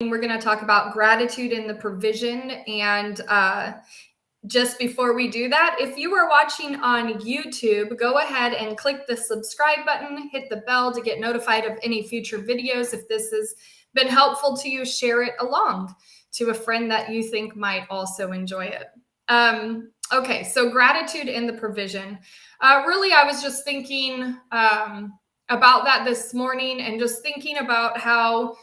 We're going to talk about gratitude in the provision. And just before we do that, if you are watching on YouTube, go ahead and click the subscribe button, hit the bell to get notified of any future videos. If this has been helpful to you, share it along to a friend that you think might also enjoy it. Okay, so gratitude in the provision. Really, I was just thinking about that this morning, and just thinking about how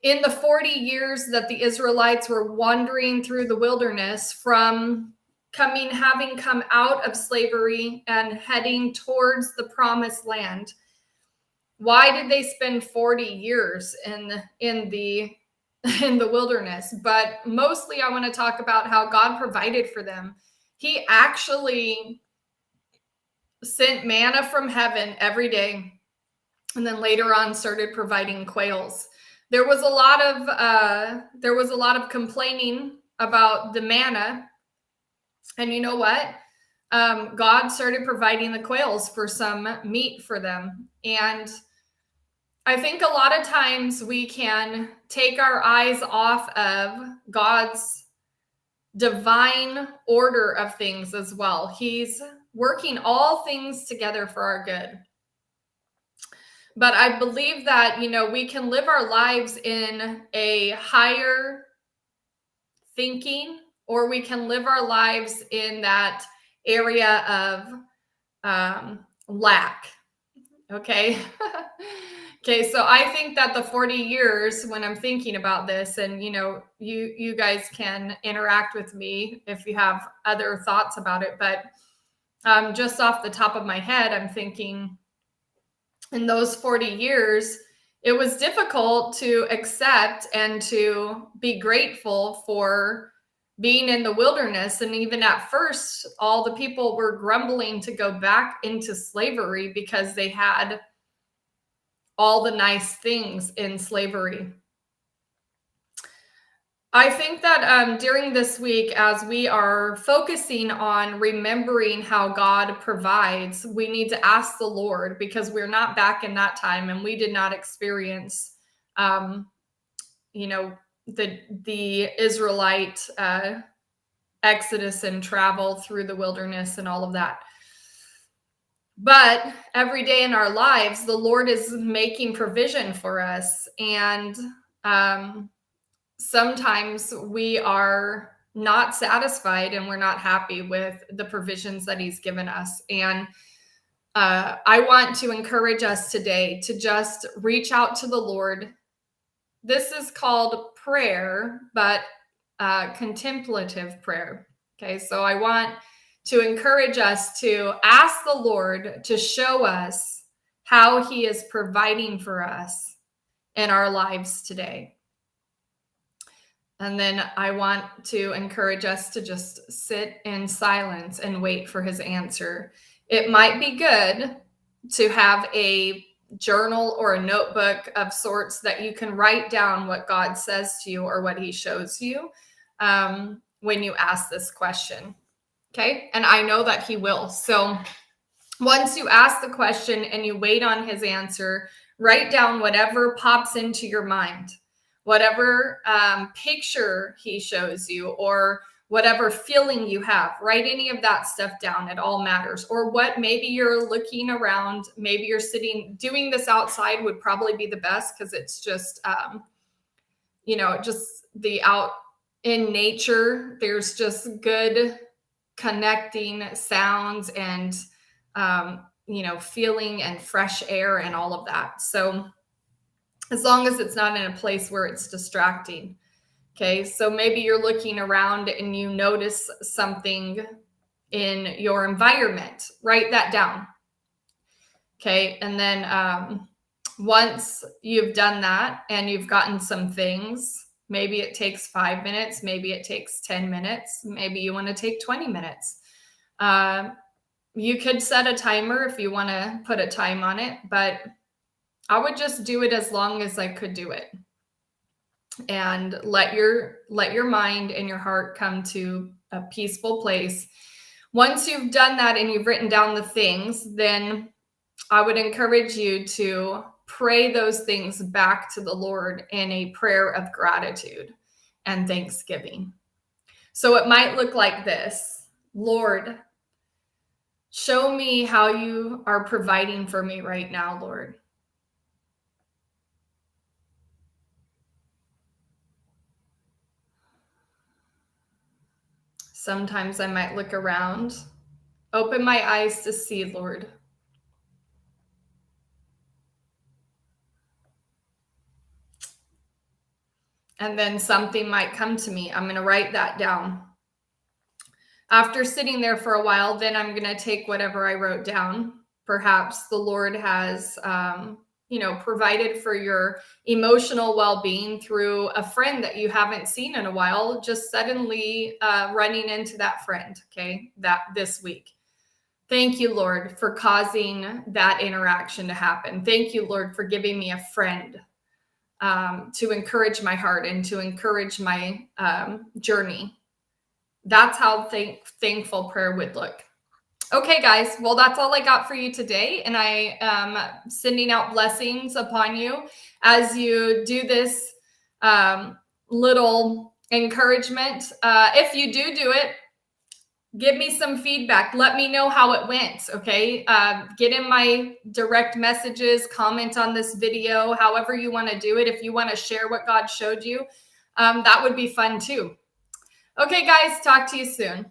in the 40 years that the Israelites were wandering through the wilderness, from having come out of slavery and heading towards the promised land, why did they spend 40 years in the wilderness? But mostly I want to talk about how God provided for them. He actually sent manna from heaven every day, and then later on started providing quails. There was a lot of complaining about the manna, and you know what? God started providing the quails for some meat for them. And I think a lot of times we can take our eyes off of God's divine order of things as well. He's working all things together for our good. But I believe that, we can live our lives in a higher thinking, or we can live our lives in that area of lack. Okay. Okay. So I think that the 40 years, when I'm thinking about this, and, you guys can interact with me if you have other thoughts about it, but just off the top of my head, I'm thinking, in those 40 years, it was difficult to accept and to be grateful for being in the wilderness. And even at first, all the people were grumbling to go back into slavery because they had all the nice things in slavery. I think that during this week, as we are focusing on remembering how God provides, we need to ask the Lord, because we're not back in that time, and we did not experience, the Israelite exodus and travel through the wilderness and all of that. But every day in our lives, the Lord is making provision for us, and sometimes we are not satisfied and we're not happy with the provisions that He's given us. And I want to encourage us today to just reach out to the Lord. This is called prayer, but contemplative prayer. Okay, so I want to encourage us to ask the Lord to show us how He is providing for us in our lives today. And then I want to encourage us to just sit in silence and wait for His answer. It might be good to have a journal or a notebook of sorts that you can write down what God says to you or what He shows you when you ask this question. Okay. And I know that He will. So once you ask the question and you wait on His answer, write down whatever pops into your mind. Whatever picture He shows you, or whatever feeling you have, write any of that stuff down. It all matters. Or what maybe you're looking around, maybe you're doing this outside would probably be the best, because it's just, just the out in nature. There's just good connecting sounds and, feeling and fresh air and all of that. So as long as it's not in a place where it's distracting. Okay, so maybe you're looking around and you notice something in your environment. Write that down. Okay, and then once you've done that and you've gotten some things, maybe it takes 5 minutes, maybe it takes 10 minutes, maybe you want to take 20 minutes. You could set a timer if you want to put a time on it, but I would just do it as long as I could do it, and let your mind and your heart come to a peaceful place. Once you've done that and you've written down the things, then I would encourage you to pray those things back to the Lord in a prayer of gratitude and thanksgiving. So it might look like this: Lord, show me how you are providing for me right now, Lord. Sometimes I might look around, open my eyes to see, Lord. And then something might come to me. I'm going to write that down. After sitting there for a while, then I'm going to take whatever I wrote down. Perhaps the Lord has, provided for your emotional well-being through a friend that you haven't seen in a while, just suddenly running into that friend, okay, this week. Thank you, Lord, for causing that interaction to happen. Thank you, Lord, for giving me a friend to encourage my heart and to encourage my journey. That's how thankful prayer would look. Okay, guys. Well, that's all I got for you today. And I am sending out blessings upon you as you do this little encouragement. If you do it, give me some feedback. Let me know how it went, okay? Get in my direct messages, comment on this video, however you want to do it. If you want to share what God showed you, that would be fun too. Okay, guys, talk to you soon.